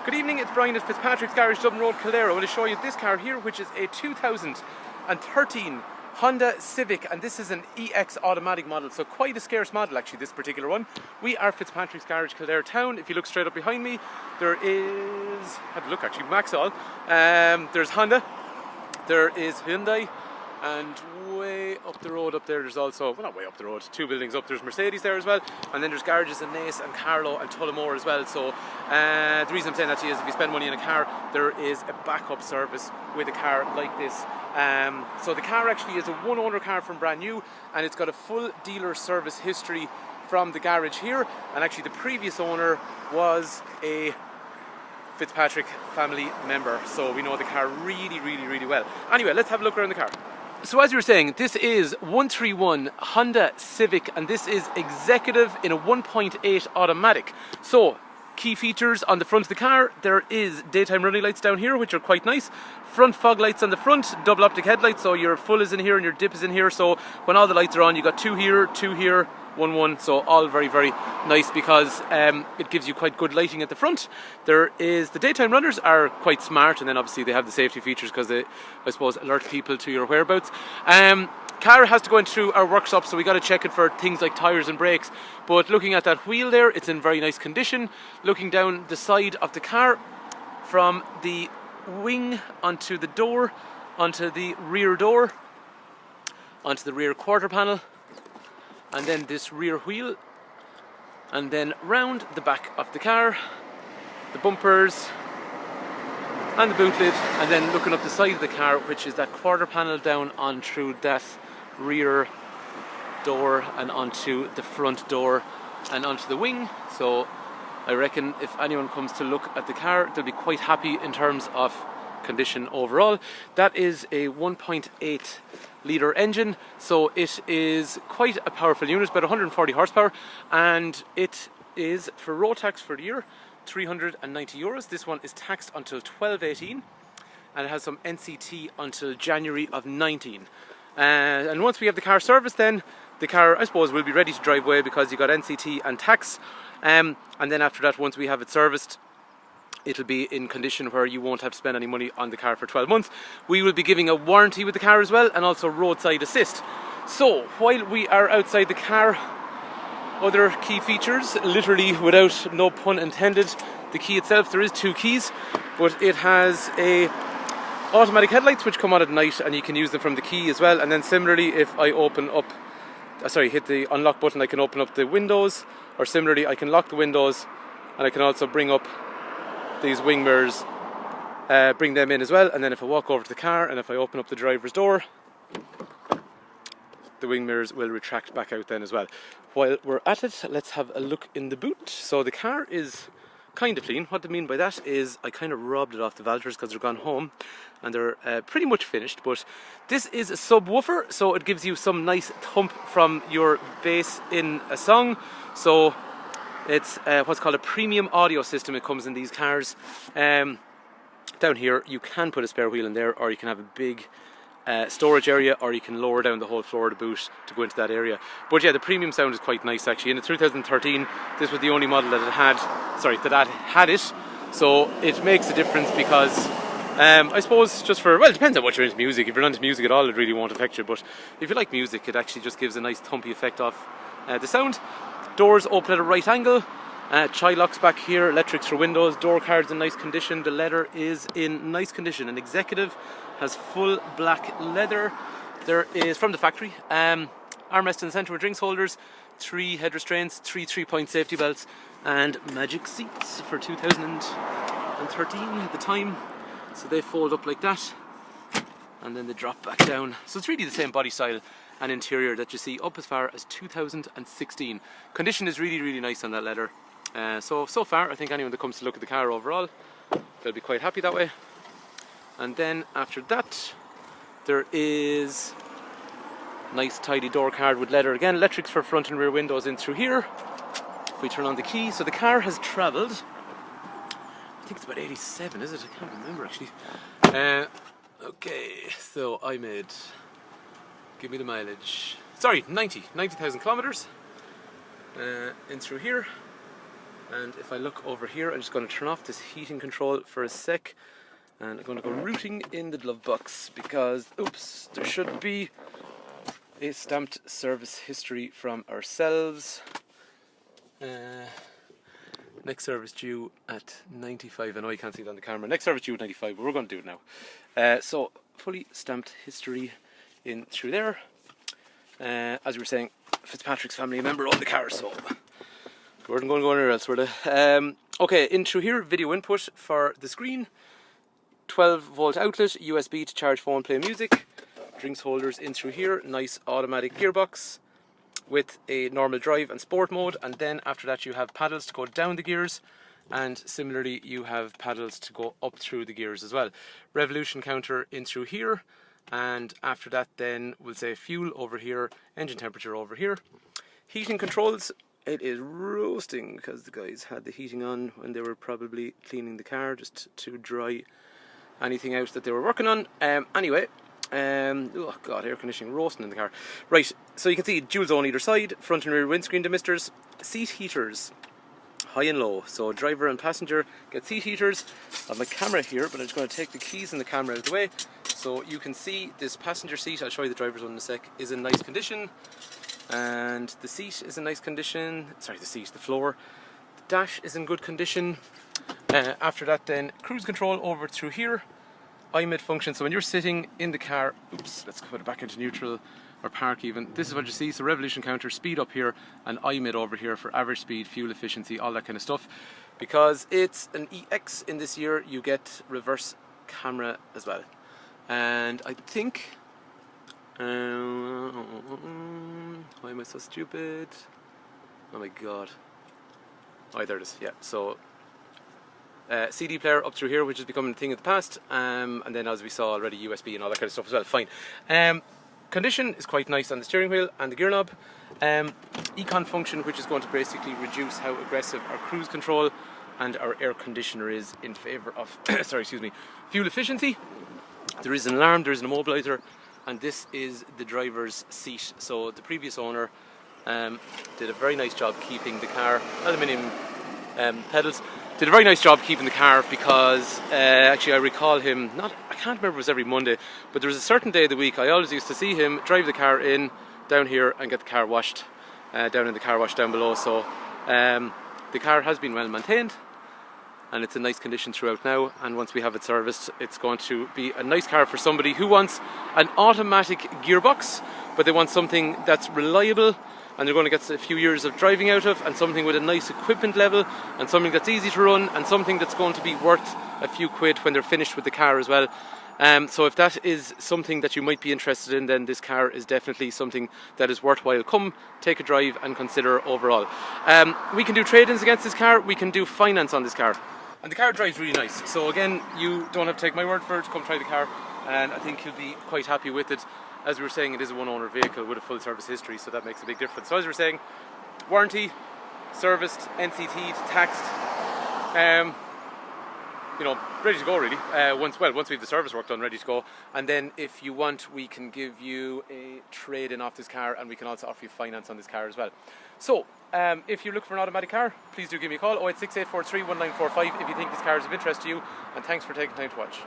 Good evening, it's Brian at Fitzpatrick's Garage, Dublin Road, Kildare. I want to show you this car here, which is a 2013 Honda Civic, and this is an EX automatic model, so quite a scarce model actually, this particular one. We are Fitzpatrick's Garage, Kildare town. If you look straight up behind me, there is, have a look actually, Maxall. There's Honda, there is Hyundai, and way up the road up there there's also, well not way up the road, two buildings up, there's Mercedes there as well, and then there's garages in Naas and Carlow and Tullamore as well. So the reason I'm saying that to you is if you spend money on a car, there is a backup service with a car like this. So the car actually is a one owner car from brand new, and it's got a full dealer service history from the garage here, and actually the previous owner was a Fitzpatrick family member, so we know the car really well. Anyway, let's have a look around the car. So as you were saying, this is 131 Honda Civic, and this is executive in a 1.8 automatic. So key features on the front of the car: there is daytime running lights down here, which are quite nice. Front fog lights on the front, double optic headlights, so your full is in here and your dip is in here. So when all the lights are on, you got two here, one. So all very nice, because it gives you quite good lighting at the front. There is, the daytime runners are quite smart, and then obviously they have the safety features because they, I suppose, alert people to your whereabouts. Car has to go in through our workshop, so we got to check it for things like tyres and brakes. But looking at that wheel there, it's in very nice condition. Looking down the side of the car, from the wing onto the door, onto the rear door, onto the rear quarter panel, and then this rear wheel, and then round the back of the car, the bumpers and the boot lid, and then looking up the side of the car, which is that quarter panel down on through that rear door and onto the front door and onto the wing. So I reckon if anyone comes to look at the car, they'll be quite happy in terms of condition overall. That is a 1.8 litre engine, so it is quite a powerful unit, about 140 horsepower, and it is, for road tax for the year, €390. This one is taxed until 12/18, and it has some NCT until January of 19. And once we have the car serviced, then the car, I suppose, will be ready to drive away because you got NCT and tax. And then after that, once we have it serviced, it'll be in condition where you won't have to spend any money on the car for 12 months. We will be giving a warranty with the car as well, and also roadside assist. So while we are outside the car, other key features, literally without no pun intended, the key itself, there is two keys, but it has a automatic headlights which come on at night, and you can use them from the key as well. And then similarly, if I open up, hit the unlock button, I can open up the windows, or similarly I can lock the windows, and I can also bring up these wing mirrors, bring them in as well. And then if I walk over to the car and if I open up the driver's door, the wing mirrors will retract back out then as well. While we're at it, let's have a look in the boot. So the car is kind of clean. What I mean by that is I kind of robbed it off the Valters because they're gone home and they're pretty much finished. But this is a subwoofer, so it gives you some nice thump from your bass in a song. So it's what's called a premium audio system. It comes in these cars. Down here you can put a spare wheel in there, or you can have a big storage area, or you can lower down the whole floor of the boot to go into that area. But yeah, the premium sound is quite nice actually. In the 2013, this was the only model that had it, so it makes a difference because I suppose just for, well, it depends on what you're into music. If you're not into music at all, it really won't affect you, but if you like music, it actually just gives a nice thumpy effect off the sound. Doors open at a right angle, child locks back here, electrics for windows, door cards in nice condition, the leather is in nice condition. An executive has full black leather. There is, from the factory, armrest in the centre with drinks holders, 3 head restraints, 3 3-point safety belts, and magic seats for 2013 at the time. So they fold up like that, and then they drop back down. So it's really the same body style and interior that you see up as far as 2016. Condition is really nice on that leather. So far, I think anyone that comes to look at the car overall, they'll be quite happy that way. And then after that, there is nice tidy door card with leather again, electrics for front and rear windows in through here. If we turn on the key, so the car has travelled, I think it's about 87, is it? I can't remember actually. Okay, so I made, give me the mileage, sorry, 90,000 kilometres in through here. And if I look over here, I'm just going to turn off this heating control for a sec. And I'm going to go rooting in the glove box because, oops, there should be a stamped service history from ourselves. Next service due at 95. I know you can't see it on the camera. Next service due at 95, but we're going to do it now. So, fully stamped history in through there. As we were saying, Fitzpatrick's family member owned the car, so we weren't going to go anywhere else, were they? Okay, in through here, video input for the screen. 12 volt outlet, USB to charge phone, play music. Drinks holders in through here. Nice automatic gearbox with a normal drive and sport mode, and then after that you have paddles to go down the gears, and similarly you have paddles to go up through the gears as well. Revolution counter in through here, and after that then we'll say fuel over here, engine temperature over here. Heating controls, it is roasting because the guys had the heating on when they were probably cleaning the car just to dry anything out that they were working on. Anyway, oh god, air conditioning roasting in the car. Right, so you can see dual zone either side, front and rear windscreen demisters, seat heaters, high and low. So driver and passenger get seat heaters. I have my camera here, but I'm just going to take the keys and the camera out of the way. So you can see this passenger seat, I'll show you the driver's one in a sec, is in nice condition. And the seat is in nice condition. Sorry, the floor. The dash is in good condition. After that then, cruise control over through here. iMid function, so when you're sitting in the car, oops, let's put it back into neutral or park even. This is what you see, so revolution counter, speed up here, and iMid over here for average speed, fuel efficiency, all that kind of stuff. Because it's an EX in this year, you get reverse camera as well. And I think, why am I so stupid? Oh my god. Oh, there it is, yeah, so CD player up through here, which is becoming a thing of the past, and then as we saw already, USB and all that kind of stuff as well. Fine. Condition is quite nice on the steering wheel and the gear knob. Econ function, which is going to basically reduce how aggressive our cruise control and our air conditioner is in favour of sorry, excuse me, fuel efficiency. There is an alarm, there is an immobiliser, and this is the driver's seat. So the previous owner did a very nice job keeping the car, aluminium pedals, did a very nice job keeping the car because actually I recall him, I can't remember if it was every Monday, but there was a certain day of the week I always used to see him drive the car in down here and get the car washed down in the car wash down below. So the car has been well maintained and it's in nice condition throughout now, and once we have it serviced it's going to be a nice car for somebody who wants an automatic gearbox but they want something that's reliable and they're going to get a few years of driving out of, and something with a nice equipment level, and something that's easy to run, and something that's going to be worth a few quid when they're finished with the car as well. So if that is something that you might be interested in, then this car is definitely something that is worthwhile. Come, take a drive and consider overall. We can do trade-ins against this car, we can do finance on this car. And the car drives really nice. So again, you don't have to take my word for it, come try the car, and I think you'll be quite happy with it. As we were saying, it is a one-owner vehicle with a full service history, so that makes a big difference. So as we were saying, warranty, serviced, NCT'd, taxed, you know, ready to go really. Once we have the service work done, ready to go. And then if you want, we can give you a trade-in off this car, and we can also offer you finance on this car as well. So if you're looking for an automatic car, please do give me a call, 086843 1945 if you think this car is of interest to you, and thanks for taking time to watch.